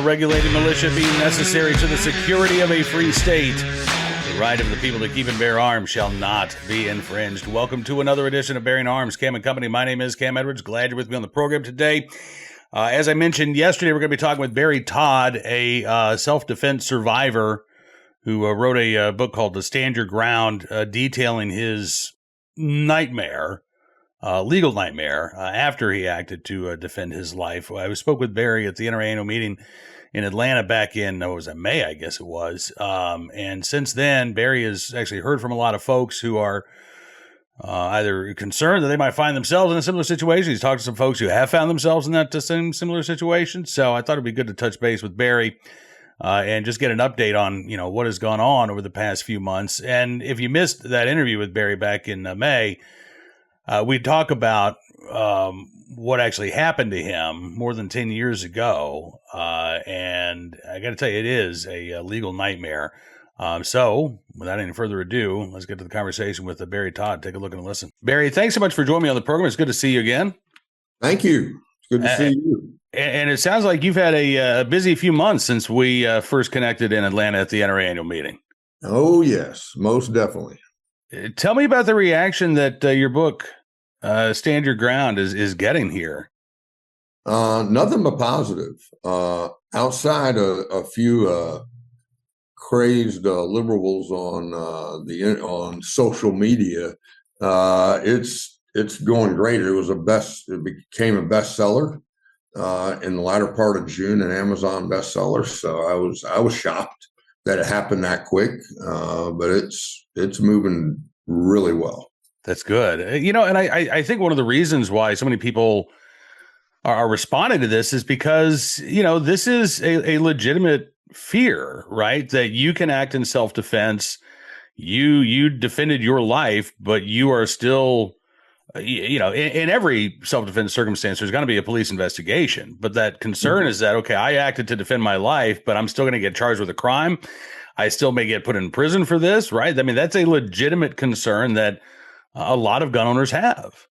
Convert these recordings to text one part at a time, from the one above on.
regulated militia being necessary to the security of a free state, the right of the people to keep and bear arms shall not be infringed. Welcome to another edition of Bearing Arms, Cam and Company. My name is Cam Edwards. Glad you're with me on the program today. As I mentioned yesterday, we're going to be talking with Barry Todd, a self-defense survivor who wrote a book called The Stand Your Ground, detailing his nightmare, legal nightmare, after he acted to defend his life. I spoke with Barry at the annual meeting in Atlanta back in, May, I guess it was. And since then, Barry has actually heard from a lot of folks who are either concerned that they might find themselves in a similar situation. He's talked to some folks who have found themselves in that same similar situation. So I thought it'd be good to touch base with Barry and just get an update on, what has gone on over the past few months. And if you missed that interview with Barry back in May, we talk about what actually happened to him more than 10 years ago. And I got to tell you, it is a legal nightmare. So without any further ado, let's get to the conversation with Barry Todd. Take a look and listen. Barry, thanks so much for joining me on the program. It's good to see you again. Thank you. It's good to see you. And it sounds like you've had a busy few months since we first connected in Atlanta at the NRA annual meeting. Oh, yes, most definitely. Tell me about the reaction that your book, Stand Your Ground, is getting here. Nothing but positive. Outside a few crazed liberals on social media, it's going great. It became a bestseller in the latter part of June, an Amazon bestseller. So I was shocked that it happened that quick, but it's moving really well. That's good. And I think one of the reasons why so many people are responding to this is because, this is a legitimate fear, right? That you can act in self-defense. You defended your life, but you are still, in every self-defense circumstance, there's going to be a police investigation. But that concern is that, okay, I acted to defend my life, but I'm still going to get charged with a crime. I still may get put in prison for this, right? I mean, that's a legitimate concern that a lot of gun owners have.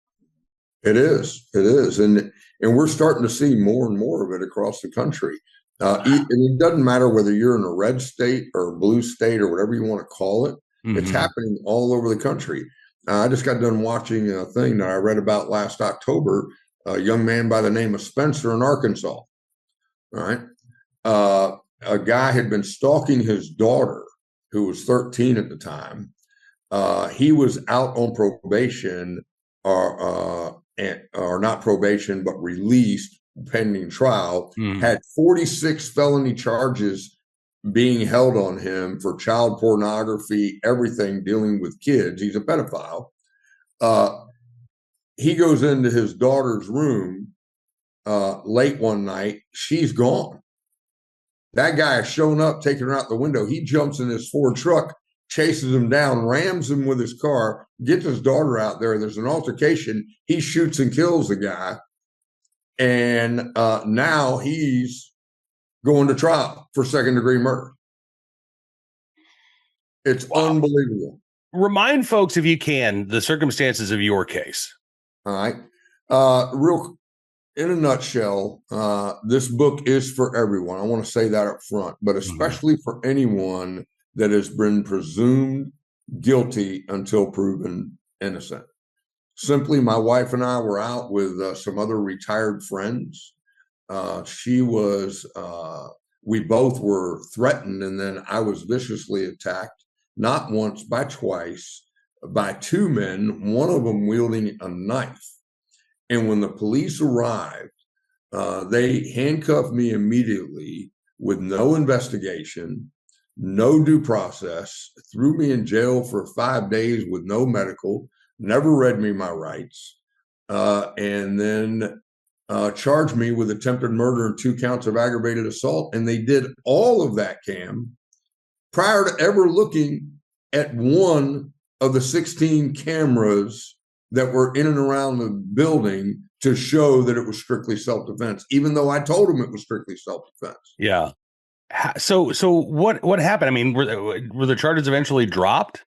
It is. And we're starting to see more and more of it across the country. And it doesn't matter whether you're in a red state or a blue state or whatever you want to call it. Mm-hmm. It's happening all over the country. I just got done watching a thing that I read about last October, a young man by the name of Spencer in Arkansas. All right. A guy had been stalking his daughter, who was 13 at the time. He was out on probation or not probation, but released pending trial, had 46 felony charges being held on him for child pornography, everything dealing with kids. He's a pedophile. He goes into his daughter's room late one night. She's gone. That guy has shown up, taking her out the window. He jumps in his Ford truck, chases him down, rams him with his car, gets his daughter out there. There's an altercation. He shoots and kills the guy. And now he's going to trial for second-degree murder. It's unbelievable. Remind folks, if you can, the circumstances of your case. All right. In a nutshell, this book is for everyone. I want to say that up front, but especially for anyone that has been presumed guilty until proven innocent. Simply, my wife and I were out with some other retired friends. We both were threatened, and then I was viciously attacked, not once, but twice, by two men, one of them wielding a knife. And when the police arrived, they handcuffed me immediately with no investigation, no due process, threw me in jail for 5 days with no medical, never read me my rights, and then charged me with attempted murder and 2 counts of aggravated assault. And they did all of that, Cam, prior to ever looking at one of the 16 cameras that were in and around the building to show that it was strictly self-defense, even though I told them it was strictly self-defense. Yeah. So what happened? I mean, were the charges eventually dropped?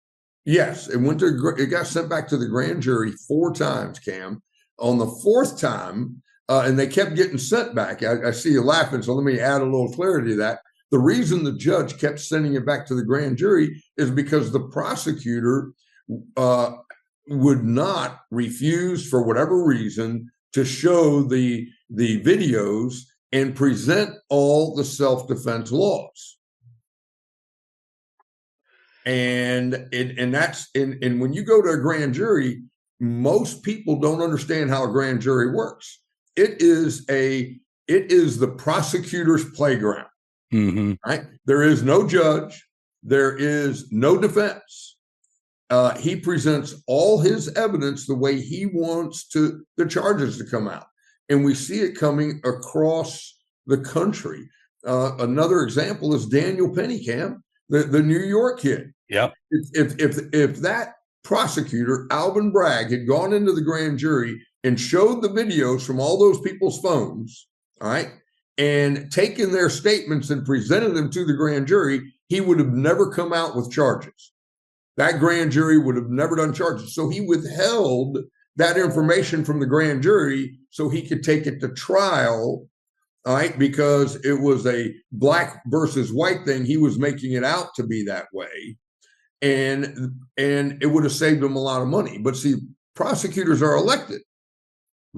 Yes, it got sent back to the grand jury 4 times, Cam. On the 4th time, and they kept getting sent back. I see you laughing, so let me add a little clarity to that. The reason the judge kept sending it back to the grand jury is because the prosecutor would not refuse, for whatever reason, to show the videos and present all the self-defense laws. And when you go to a grand jury, most people don't understand how a grand jury works. It is the prosecutor's playground. Mm-hmm. Right? There is no judge. There is no defense. He presents all his evidence the way he wants the charges to come out. And we see it coming across the country. Another example is Daniel Pennycam, the New York kid. Yep. If that prosecutor, Alvin Bragg, had gone into the grand jury and showed the videos from all those people's phones, all right, and taken their statements and presented them to the grand jury, he would have never come out with charges. That grand jury would have never done charges. So he withheld that information from the grand jury so he could take it to trial, all right, because it was a black versus white thing. He was making it out to be that way. And it would have saved him a lot of money. But see, prosecutors are elected,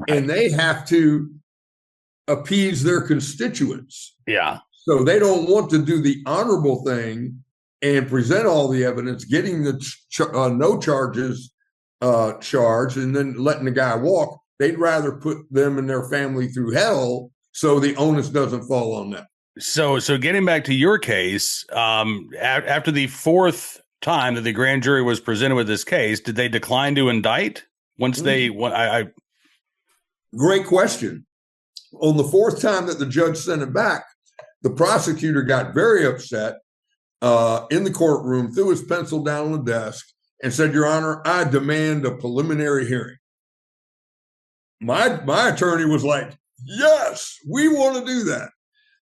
and they have to appease their constituents. Yeah. So they don't want to do the honorable thing and present all the evidence, getting the no charges charged, and then letting the guy walk. They'd rather put them and their family through hell so the onus doesn't fall on them. So getting back to your case, after the fourth time that the grand jury was presented with this case, did they decline to indict once they? Great question. On the fourth time that the judge sent it back, the prosecutor got very upset in the courtroom, threw his pencil down on the desk, and said, "Your Honor, I demand a preliminary hearing." My attorney was like, "Yes, we want to do that."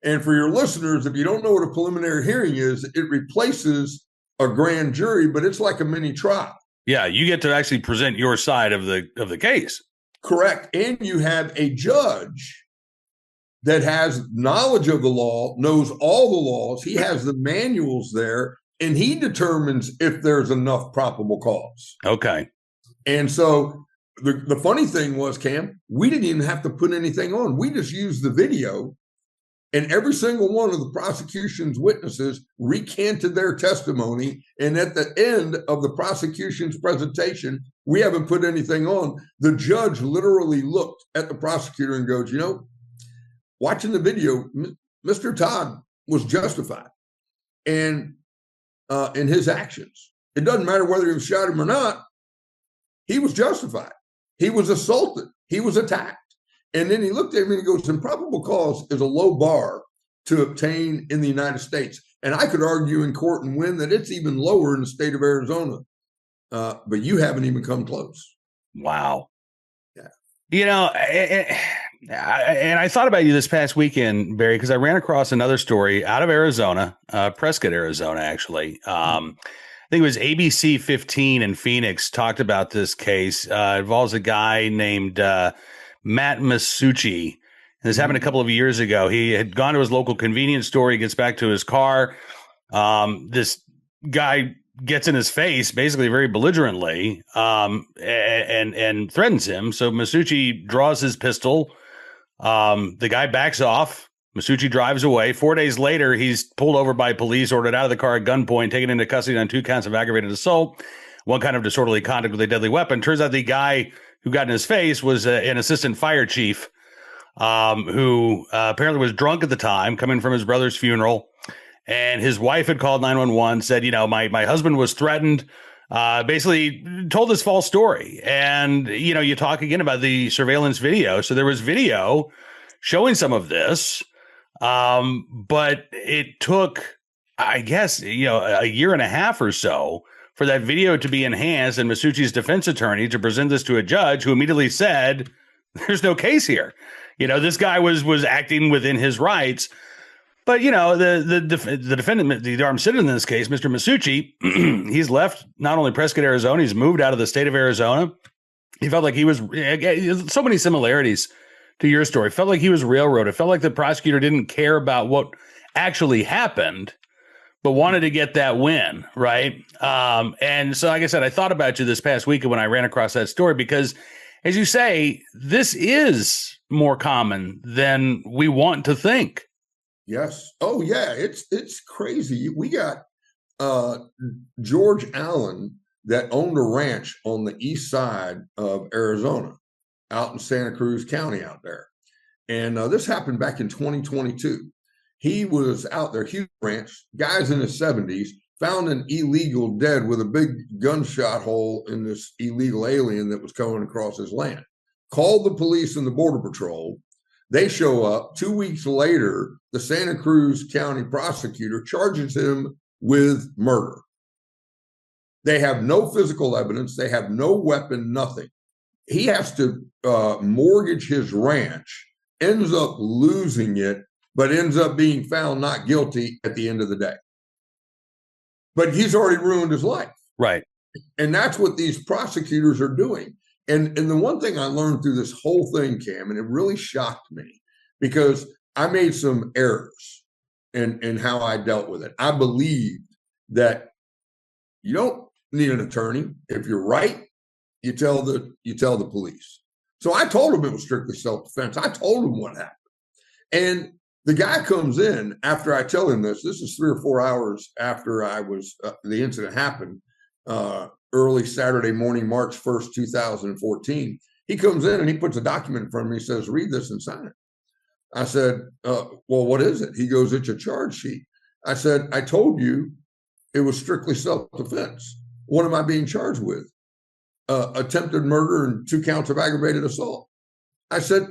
And for your listeners, if you don't know what a preliminary hearing is, it replaces a grand jury, but it's like a mini trial. Yeah, you get to actually present your side of the case. Correct. And you have a judge that has knowledge of the law, knows all the laws. He has the manuals there, and he determines if there's enough probable cause. Okay. And so the funny thing was, Cam, we didn't even have to put anything on. We just used the video, and every single one of the prosecution's witnesses recanted their testimony. And at the end of the prosecution's presentation, we haven't put anything on. The judge literally looked at the prosecutor and goes, watching the video, Mr. Todd was justified in his actions. It doesn't matter whether he was shot him or not. He was justified. He was assaulted. He was attacked. And then he looked at me and he goes, improbable cause is a low bar to obtain in the United States. And I could argue in court and win that it's even lower in the state of Arizona. But you haven't even come close. Wow. Yeah. And I thought about you this past weekend, Barry, because I ran across another story out of Arizona, Prescott, Arizona, actually. I think it was ABC 15 in Phoenix talked about this case. It involves a guy named Matt Masucci. And this happened a couple of years ago. He had gone to his local convenience store. He gets back to his car. This guy gets in his face, basically very belligerently, and threatens him. So Masucci draws his pistol. The guy backs off. Masucci drives away. 4 days later, he's pulled over by police, ordered out of the car at gunpoint, taken into custody on 2 counts of aggravated assault, 1 count of disorderly conduct with a deadly weapon. Turns out the guy who got in his face was an assistant fire chief who apparently was drunk at the time, coming from his brother's funeral. And his wife had called 911, said, my husband was threatened, basically told this false story. And, you talk again about the surveillance video. So there was video showing some of this, but it took, I guess, a year and a half or so for that video to be enhanced and Masucci's defense attorney to present this to a judge who immediately said, there's no case here. This guy was acting within his rights. But, the defendant, the armed citizen in this case, Mr. Masucci, he's left not only Prescott, Arizona, he's moved out of the state of Arizona. He felt like he was so many similarities to your story. It felt like he was railroaded. It felt like the prosecutor didn't care about what actually happened, but wanted to get that win, right? And so, like I said, I thought about you this past weekend when I ran across that story because, as you say, this is more common than we want to think. Yes. Oh, yeah. It's crazy. We got George Allen that owned a ranch on the east side of Arizona, out in Santa Cruz County out there. And this happened back in 2022. He was out there, huge ranch, guys in his 70s, found an illegal dead with a big gunshot hole in this illegal alien that was coming across his land. Called the police and the Border Patrol. They show up. 2 weeks later, the Santa Cruz County prosecutor charges him with murder. They have no physical evidence. They have no weapon, nothing. He has to mortgage his ranch, ends up losing it, but ends up being found not guilty at the end of the day. But he's already ruined his life. Right. And that's what these prosecutors are doing. And the one thing I learned through this whole thing, Cam, and it really shocked me because I made some errors in how I dealt with it. I believed that you don't need an attorney. If you're right, you tell the police. So I told him it was strictly self-defense. I told him what happened. And the guy comes in after I tell him this. This is 3 or 4 hours after the incident happened, early Saturday morning, March 1st, 2014. He comes in and he puts a document in front of me. He says, read this and sign it. I said, well, what is it? He goes, it's a charge sheet. I said, I told you it was strictly self-defense. What am I being charged with? Attempted murder and 2 counts of aggravated assault. I said,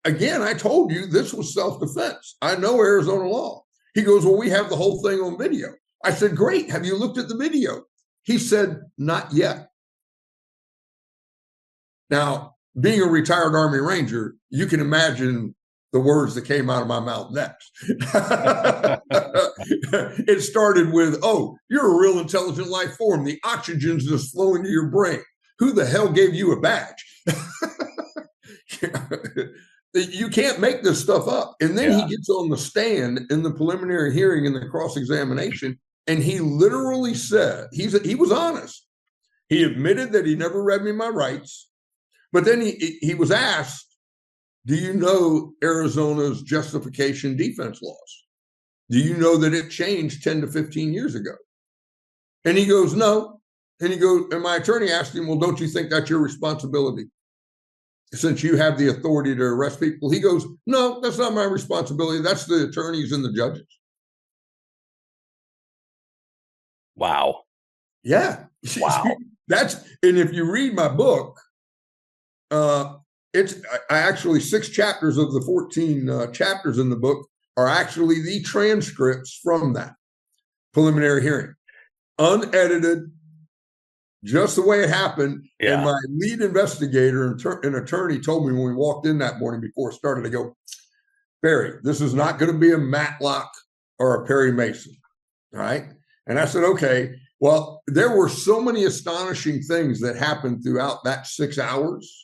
again, I told you this was self-defense. I know Arizona law. He goes, well, we have the whole thing on video. I said, great. Have you looked at the video? He said, not yet. Now, being a retired Army Ranger, you can imagine the words that came out of my mouth next. It started with, oh, you're a real intelligent life form. The oxygen's just flowing to your brain. Who the hell gave you a badge? You can't make this stuff up. And then he gets on the stand in the preliminary hearing in the cross-examination, and he literally said, he was honest. He admitted that he never read me my rights, but then he was asked, do you know Arizona's justification defense laws? Do you know that it changed 10 to 15 years ago? And he goes, no. And my attorney asked him, well, don't you think that's your responsibility? Since you have the authority to arrest people? He goes, no, that's not my responsibility. That's the attorneys and the judges. Wow. Yeah. Wow. And if you read my book, I actually 6 chapters of the 14 chapters in the book are actually the transcripts from that preliminary hearing, unedited, just the way it happened. Yeah. And my lead investigator and attorney told me when we walked in that morning before it started, to go, Barry, this is not going to be a Matlock or a Perry Mason. All right. And I said, okay. Well, there were so many astonishing things that happened throughout that 6 hours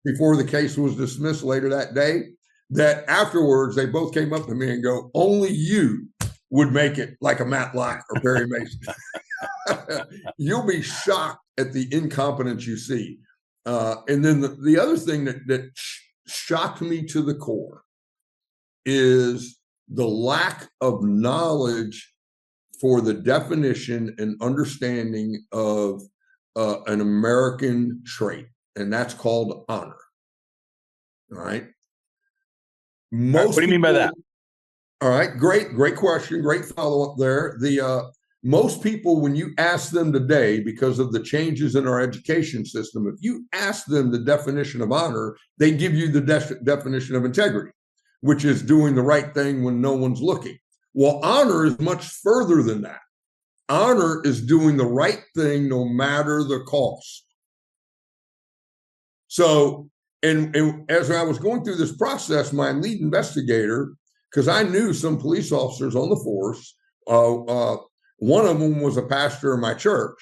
before the case was dismissed later that day, that afterwards they both came up to me and go, only you would make it like a Matlock or Perry Mason. You'll be shocked at the incompetence you see. And then the other thing that shocked me to the core is the lack of knowledge for the definition and understanding of an American trait, and that's called honor. All right. What do you mean by that? All right. Great question. Great follow-up there. Most people, when you ask them today, because of the changes in our education system, if you ask them the definition of honor, they give you the definition of integrity, which is doing the right thing when no one's looking. Well, honor is much further than that. Honor is doing the right thing no matter the cost. So, and as I was going through this process, my lead investigator, because I knew some police officers on the force, one of them was a pastor in my church,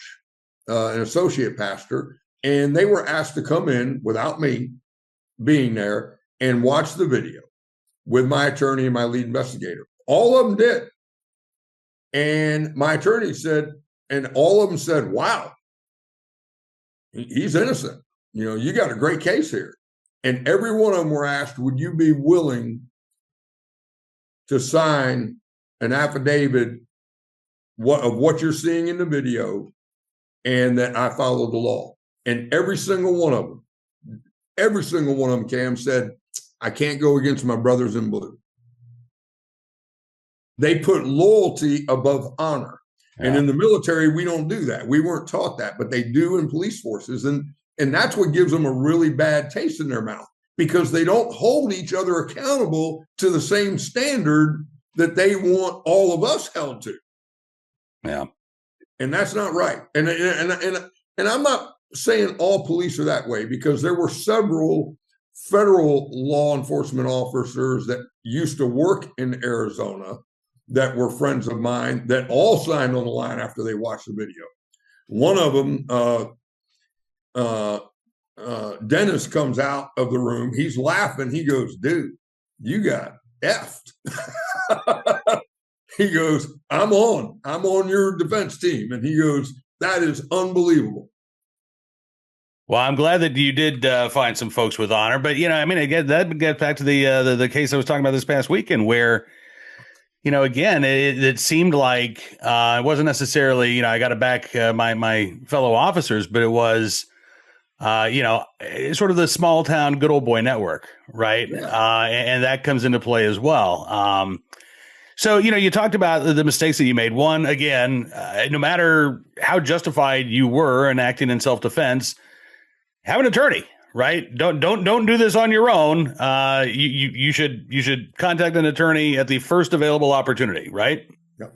an associate pastor, and they were asked to come in without me being there and watched the video with my attorney and my lead investigator. All of them did. And my attorney said, and all of them said, wow, he's innocent. You got a great case here. And every one of them were asked, would you be willing to sign an affidavit of what you're seeing in the video and that I follow the law? And every single one of them, Cam, said, I can't go against my brothers in blue. They put loyalty above honor. Yeah. And in the military, we don't do that. We weren't taught that, but they do in police forces. And that's what gives them a really bad taste in their mouth, because they don't hold each other accountable to the same standard that they want all of us held to. Yeah. And that's not right. And I'm not saying all police are that way, because there were several federal law enforcement officers that used to work in Arizona that were friends of mine that all signed on the line after they watched the video. One of them, Dennis, comes out of the room. He's laughing. He goes, dude, you got effed. He goes, I'm on your defense team. And he goes, that is unbelievable. Well, I'm glad that you did find some folks with honor, but again, that gets back to the case I was talking about this past weekend, where, again, it seemed like it wasn't necessarily, I got to back my fellow officers, but it was, sort of the small town good old boy network, right? Yeah. And that comes into play as well. So, you talked about the mistakes that you made. One, again, no matter how justified you were in acting in self-defense, have an attorney, right? Don't do this on your own. You should contact an attorney at the first available opportunity, right? Yep.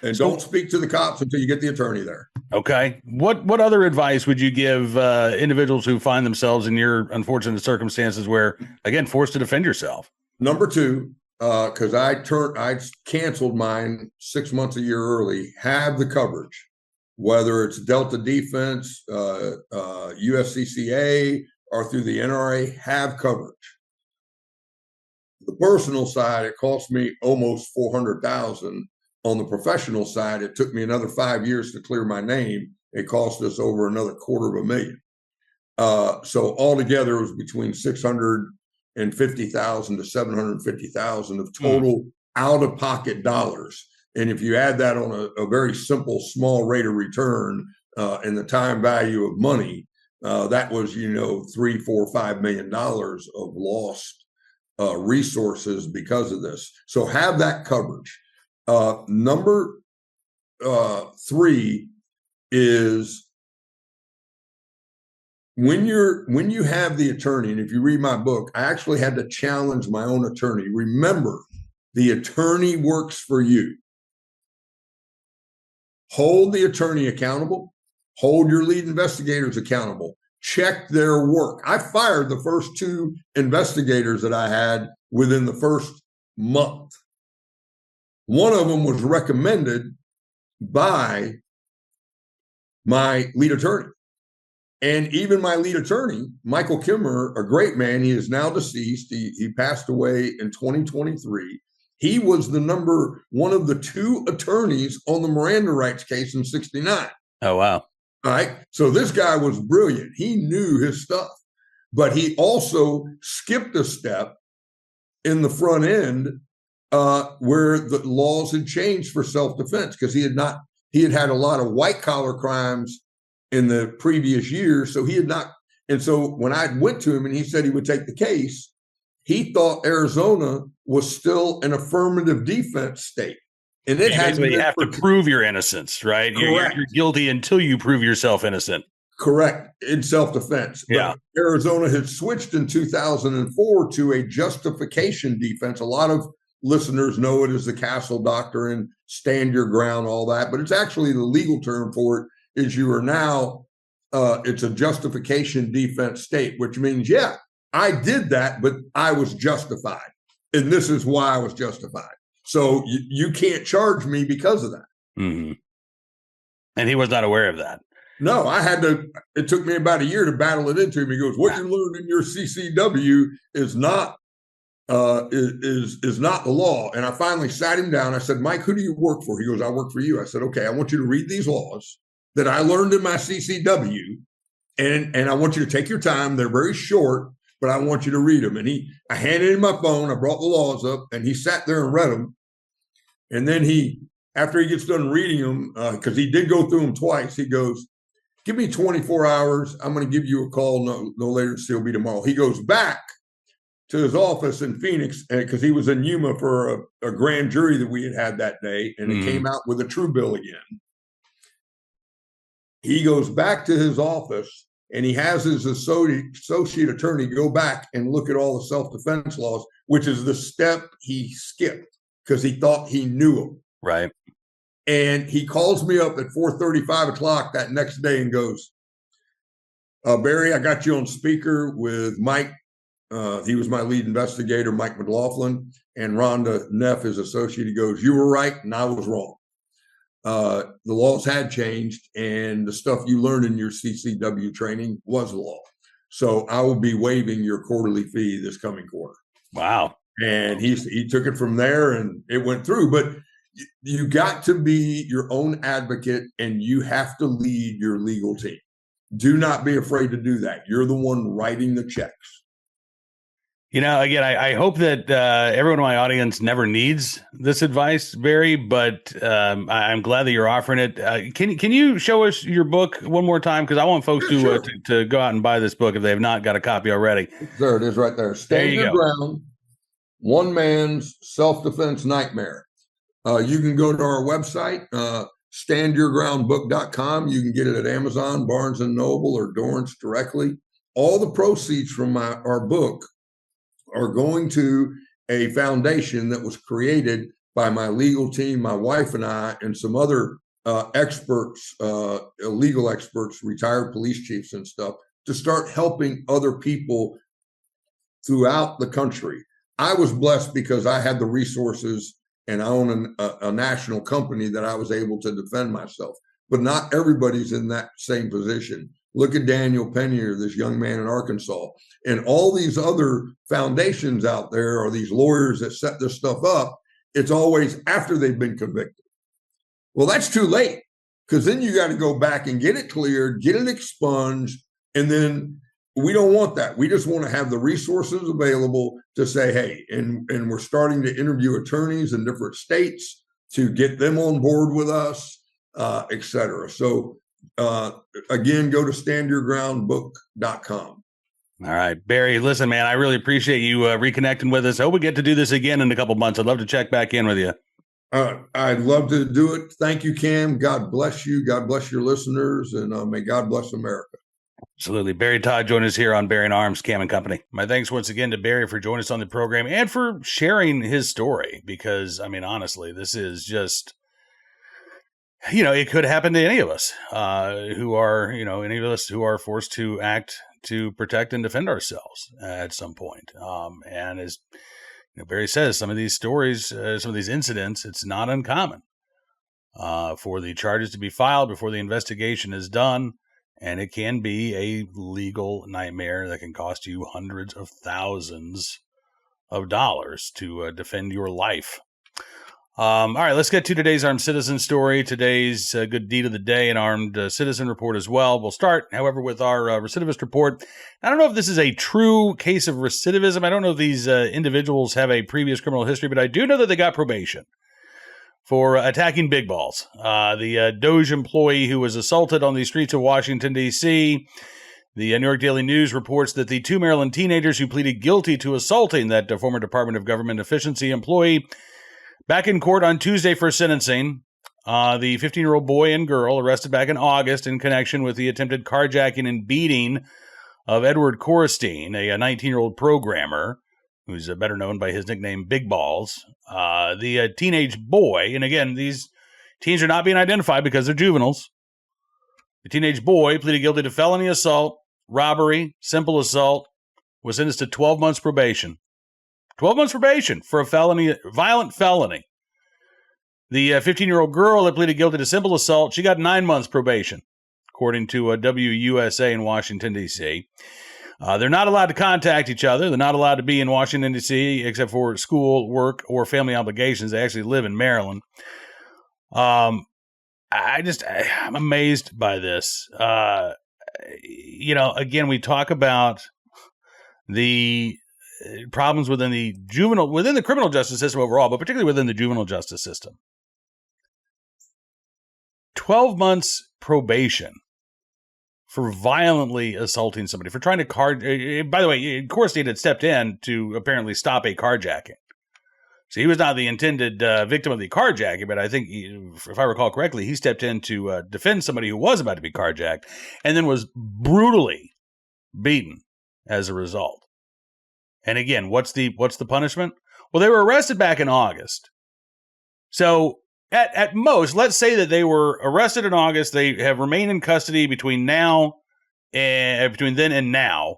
And don't speak to the cops until you get the attorney there. Okay. What other advice would you give individuals who find themselves in your unfortunate circumstances where, again, forced to defend yourself? Number two, because I canceled mine 6 months a year early, have the coverage. Whether it's Delta Defense, USCCA, or through the NRA, have coverage. The personal side, it cost me almost $400,000. On the professional side, it took me another 5 years to clear my name. It cost us over another $250,000. So altogether, it was between $650,000 to $750,000 of total out-of-pocket dollars. And if you add that on a very simple, small rate of return and the time value of money, that was, $3, $4, $5 million of lost resources because of this. So have that coverage. Number three is when you have the attorney, and if you read my book, I actually had to challenge my own attorney. Remember, the attorney works for you. Hold the attorney accountable. Hold your lead investigators accountable. Check their work. I fired the first 2 investigators that I had within the first month. One of them was recommended by my lead attorney. And even my lead attorney, Michael Kimmer, a great man, he is now deceased. He passed away in 2023. He was one of the 2 attorneys on the Miranda rights case in '69. Oh, wow. All right. So this guy was brilliant. He knew his stuff, but he also skipped a step in the front end where the laws had changed for self-defense, because he had a lot of white collar crimes in the previous years. So he had not. And so when I went to him and he said he would take the case, he thought Arizona was still an affirmative defense state. And it has you have to prove your innocence, right? You're guilty until you prove yourself innocent. Correct. In self-defense. Yeah. But Arizona had switched in 2004 to a justification defense. A lot of listeners know it as the Castle Doctrine, stand your ground, all that. But it's actually the legal term for it is you are now, it's a justification defense state, which means, yeah, I did that, but I was justified. And this is why I was justified. So you can't charge me because of that. Mm-hmm. And he was not aware of that. No, it took me about a year to battle it into him. He goes, what you learned in your CCW is not is not the law. And I finally sat him down. I said, Mike, who do you work for? He goes, I work for you. I said, okay, I want you to read these laws that I learned in my CCW. And I want you to take your time. They're very short, but I want you to read them. And I handed him my phone. I brought the laws up and he sat there and read them. And then after he gets done reading them, because he did go through them twice, he goes, give me 24 hours. I'm going to give you a call no later than still be tomorrow. He goes back to his office in Phoenix because he was in Yuma for a grand jury that we had that day, and it came out with a true bill again. He goes back to his office, and he has his associate attorney go back and look at all the self-defense laws, which is the step he skipped because he thought he knew them. Right. And he calls me up at 4:30, 5 o'clock that next day and goes, Barry, I got you on speaker with Mike. He was my lead investigator, Mike McLaughlin, and Rhonda Neff, his associate. He goes, you were right and I was wrong. The laws had changed and the stuff you learned in your CCW training was the law. So I will be waiving your quarterly fee this coming quarter. Wow. And he took it from there and it went through. But you got to be your own advocate and you have to lead your legal team. Do not be afraid to do that. You're the one writing the checks. Again, I hope that everyone in my audience never needs this advice, Barry, but I'm glad that you're offering it. Can you show us your book one more time? Because I want folks to go out and buy this book if they have not got a copy already. There it is right there. Stand Your Ground, One Man's Self-Defense Nightmare. You can go to our website, standyourgroundbook.com. You can get it at Amazon, Barnes & Noble, or Dorrance directly. All the proceeds from our book are going to a foundation that was created by my legal team, my wife and I, and some other experts, legal experts, retired police chiefs and stuff, to start helping other people throughout the country. I was blessed because I had the resources and I own a national company that I was able to defend myself. But not everybody's in that same position. Look at Daniel Penier, this young man in Arkansas, and all these other foundations out there, or these lawyers that set this stuff up. It's always after they've been convicted. Well, that's too late, because then you got to go back and get it cleared, get it expunged, and then we don't want that. We just want to have the resources available to say, hey, and we're starting to interview attorneys in different states to get them on board with us, et cetera. So again, go to standyourgroundbook.com. All right, Barry, listen, man, I really appreciate you reconnecting with us. I hope we get to do this again in a couple months. I'd love to check back in with you. I'd love to do it. Thank you, Cam. God bless you. God bless your listeners, and may God bless America. Absolutely. Barry Todd joined us here on Barry and Arms, Cam and Company. My thanks once again to Barry for joining us on the program and for sharing his story, because, I mean, honestly, this is just, it could happen to any of us who are forced to act to protect and defend ourselves at some point. And as Barry says, some of these stories, some of these incidents, it's not uncommon for the charges to be filed before the investigation is done. And it can be a legal nightmare that can cost you hundreds of thousands of dollars to defend your life. All right, let's get to today's Armed Citizen story, today's good deed of the day, and Armed Citizen report as well. We'll start, however, with our recidivist report. I don't know if this is a true case of recidivism. I don't know if these individuals have a previous criminal history, but I do know that they got probation for attacking big balls. The Doge employee who was assaulted on the streets of Washington, D.C. The New York Daily News reports that the two Maryland teenagers who pleaded guilty to assaulting that former Department of Government Efficiency employee back in court on Tuesday for sentencing. The 15-year-old boy and girl arrested back in August in connection with the attempted carjacking and beating of Edward Korstein, a 19-year-old programmer who's better known by his nickname Big Balls. The teenage boy, and again, these teens are not being identified because they're juveniles. The teenage boy pleaded guilty to felony assault, robbery, simple assault, was sentenced to 12 months probation. 12 months probation for a violent felony. The 15-year-old girl that pleaded guilty to simple assault, she got 9 months probation. according to WUSA in Washington, D.C. They're not allowed to contact each other. They're not allowed to be in Washington, D.C., except for school, work, or family obligations. They actually live in Maryland. I'm amazed by this. Again, we talk about the problems within the criminal justice system overall, but particularly within the juvenile justice system. 12 months probation for violently assaulting somebody, for trying to by the way, Corstein had stepped in to apparently stop a carjacking. So he was not the intended victim of the carjacking, but I think, if I recall correctly, he stepped in to defend somebody who was about to be carjacked and then was brutally beaten as a result. And again, what's the punishment? Well, they were arrested back in August. So at most, let's say that they were arrested in August. They have remained in custody between then and now,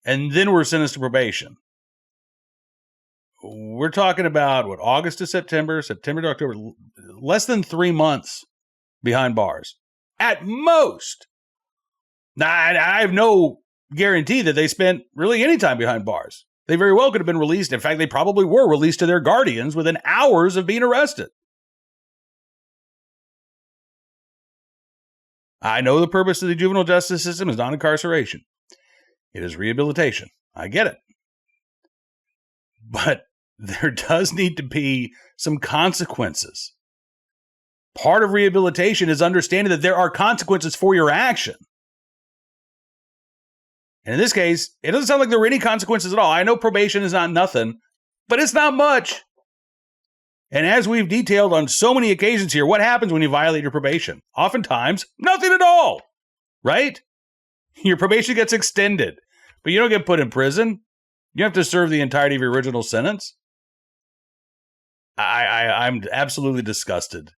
and then were sentenced to probation. We're talking about August to September, September to October, less than 3 months behind bars at most. Now, I have no guarantee that they spent really any time behind bars. They very well could have been released. In fact, they probably were released to their guardians within hours of being arrested. I know the purpose of the juvenile justice system is not incarceration. It is rehabilitation. I get it. But there does need to be some consequences. Part of rehabilitation is understanding that there are consequences for your action. And in this case, it doesn't sound like there were any consequences at all. I know probation is not nothing, but it's not much. And as we've detailed on so many occasions here, what happens when you violate your probation? Oftentimes, nothing at all, right? Your probation gets extended, but you don't get put in prison. You have to serve the entirety of your original sentence. I'm absolutely disgusted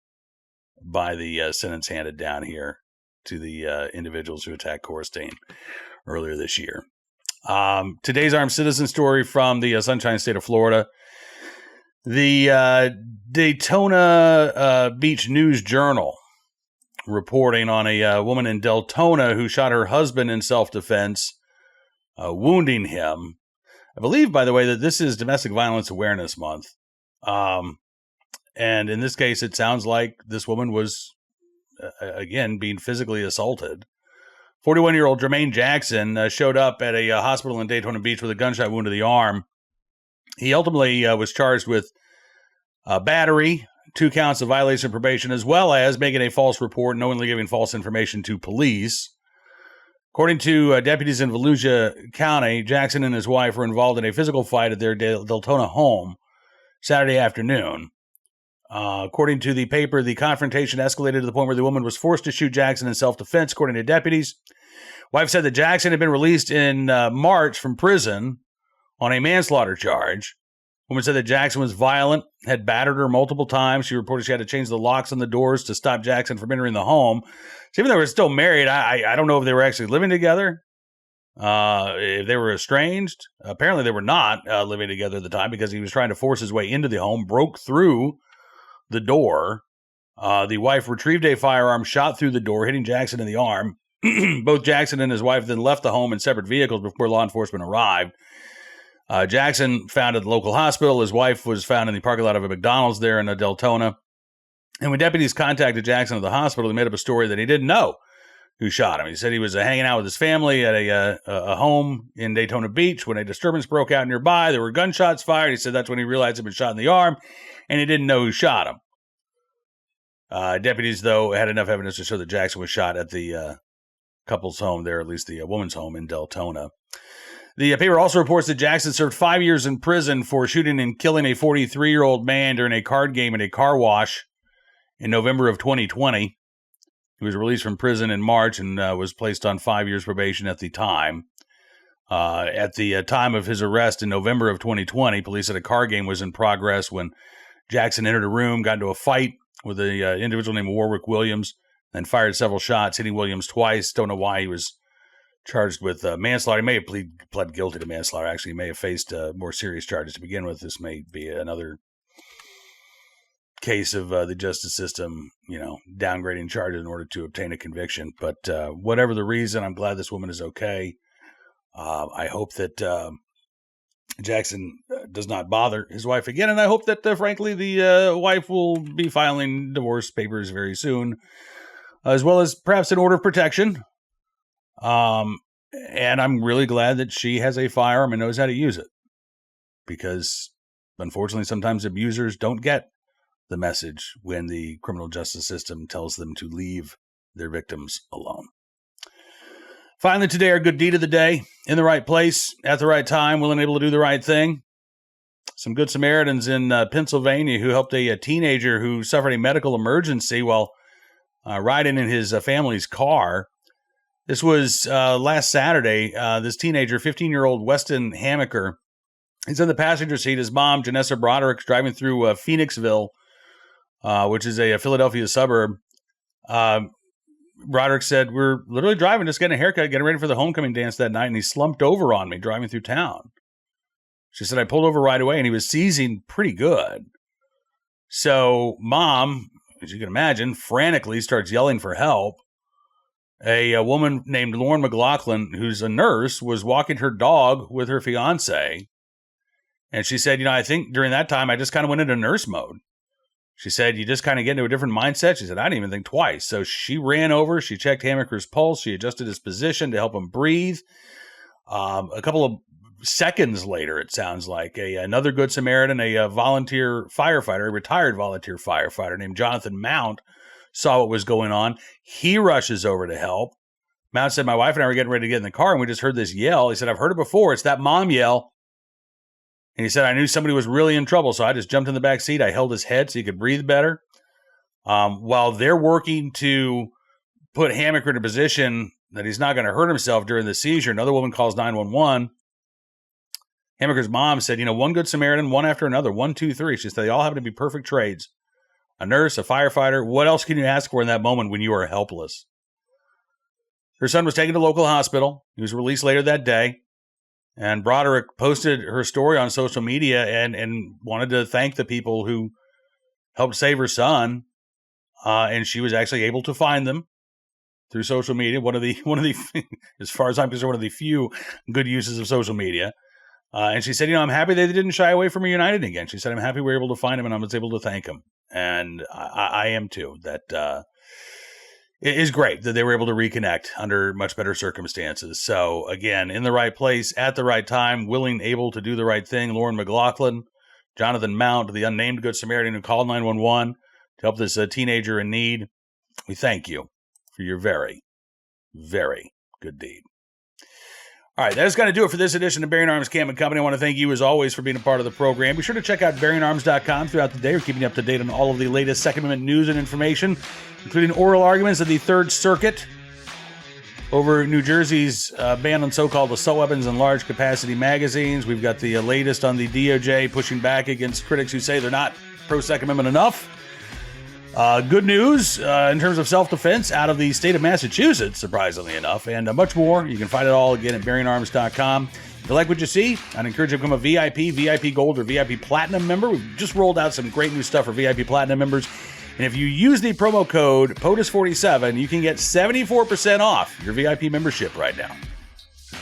by the sentence handed down here to the individuals who attacked Corstein earlier this year. Today's armed citizen story from the Sunshine State of Florida. The Daytona Beach News Journal reporting on a woman in Deltona who shot her husband in self-defense, wounding him. I believe, by the way, that this is Domestic Violence Awareness Month. And in this case, it sounds like this woman was, again, being physically assaulted. 41-year-old Jermaine Jackson showed up at a hospital in Daytona Beach with a gunshot wound to the arm. He ultimately was charged with battery, 2 counts of violation of probation, as well as making a false report, knowingly giving false information to police. According to deputies in Volusia County, Jackson and his wife were involved in a physical fight at their Deltona home Saturday afternoon. According to the paper, the confrontation escalated to the point where the woman was forced to shoot Jackson in self-defense, according to deputies. Wife said that Jackson had been released in March from prison on a manslaughter charge. Woman said that Jackson was violent, had battered her multiple times. She reported she had to change the locks on the doors to stop Jackson from entering the home. So even though they were still married, I don't know if they were actually living together, if they were estranged. Apparently they were not living together at the time because he was trying to force his way into the home, broke through the door. The wife retrieved a firearm, shot through the door, hitting Jackson in the arm. Both Jackson and his wife then left the home in separate vehicles before law enforcement arrived. Jackson found at the local hospital. His wife was found in the parking lot of a McDonald's there in Deltona. And when deputies contacted Jackson at the hospital, he made up a story that he didn't know who shot him. He said he was hanging out with his family at a home in Daytona Beach when a disturbance broke out nearby. There were gunshots fired. He said that's when he realized he'd been shot in the arm, and he didn't know who shot him. Deputies, though, had enough evidence to show that Jackson was shot at the couple's home there, at least the woman's home in Deltona. The paper also reports that Jackson served 5 years in prison for shooting and killing a 43-year-old man during a card game at a car wash in November of 2020. He was released from prison in March and was placed on 5 years probation at the time. At the time of his arrest in November of 2020, police said a car game was in progress when Jackson entered a room, got into a fight with an individual named Warwick Williams, and fired several shots, hitting Williams twice. Don't know why he was charged with manslaughter. He may have pled guilty to manslaughter. Actually, he may have faced more serious charges to begin with. This may be another case of the justice system, downgrading charges in order to obtain a conviction. But whatever the reason, I'm glad this woman is okay. I hope that Jackson does not bother his wife again. And I hope that, frankly, the wife will be filing divorce papers very soon, as well as perhaps an order of protection. And I'm really glad that she has a firearm and knows how to use it, because unfortunately, sometimes abusers don't get the message when the criminal justice system tells them to leave their victims alone. Finally, today, our good deed of the day: in the right place, at the right time, willing and able to do the right thing. Some good Samaritans in Pennsylvania who helped a teenager who suffered a medical emergency while riding in his family's car. This was last Saturday. This teenager, 15-year-old Weston Hamaker, he's in the passenger seat. His mom, Janessa Broderick's driving through Phoenixville, which is a Philadelphia suburb. Broderick said, "We're literally driving, just getting a haircut, getting ready for the homecoming dance that night, and he slumped over on me driving through town." She said, "I pulled over right away, and he was seizing pretty good." So mom, as you can imagine, frantically starts yelling for help. A woman named Lauren McLaughlin, who's a nurse, was walking her dog with her fiance. And she said, I think during that time, I just kind of went into nurse mode. She said, you just kind of get into a different mindset. She said, I didn't even think twice. So she ran over, she checked Hamaker's pulse, she adjusted his position to help him breathe. A couple of seconds later, it sounds like, another Good Samaritan, a volunteer firefighter, a retired volunteer firefighter named Jonathan Mount, saw what was going on. He rushes over to help. Mount said, my wife and I were getting ready to get in the car, and we just heard this yell. He said, I've heard it before. It's that mom yell. And he said, I knew somebody was really in trouble, so I just jumped in the back seat. I held his head so he could breathe better. While they're working to put Hamaker in a position that he's not going to hurt himself during the seizure, another woman calls 911. Hamaker's mom said, one Good Samaritan, one after another, 1, 2, 3. She said, they all happen to be perfect trades. A nurse, a firefighter. What else can you ask for in that moment when you are helpless? Her son was taken to a local hospital. He was released later that day. And Broderick posted her story on social media and wanted to thank the people who helped save her son. And she was actually able to find them through social media. One of the, as far as I'm concerned, one of the few good uses of social media. And she said, I'm happy they didn't shy away from reuniting again. She said, I'm happy we were able to find him and I was able to thank him. And I am too. That it is great that they were able to reconnect under much better circumstances. So again, in the right place, at the right time, willing, able to do the right thing. Lauren McLaughlin, Jonathan Mount, the unnamed Good Samaritan who called 911 to help this teenager in need. We thank you for your very, very good deed. All right, that is going to do it for this edition of Barry Arms Cam & Company. I want to thank you, as always, for being a part of the program. Be sure to check out BarryArms.com throughout the day. We're keeping you up to date on all of the latest Second Amendment news and information, including oral arguments of the Third Circuit over New Jersey's ban on so-called assault weapons and large-capacity magazines. We've got the latest on the DOJ pushing back against critics who say they're not pro-Second Amendment enough. Good news in terms of self-defense out of the state of Massachusetts, surprisingly enough, and much more. You can find it all again at BarryArms.com. If you like what you see, I'd encourage you to become a VIP, VIP Gold, or VIP Platinum member. We've just rolled out some great new stuff for VIP Platinum members. And if you use the promo code POTUS47, you can get 74% off your VIP membership right now.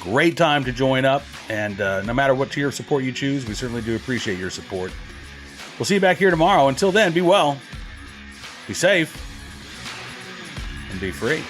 Great time to join up, and no matter what tier of support you choose, we certainly do appreciate your support. We'll see you back here tomorrow. Until then, be well. Be safe and be free.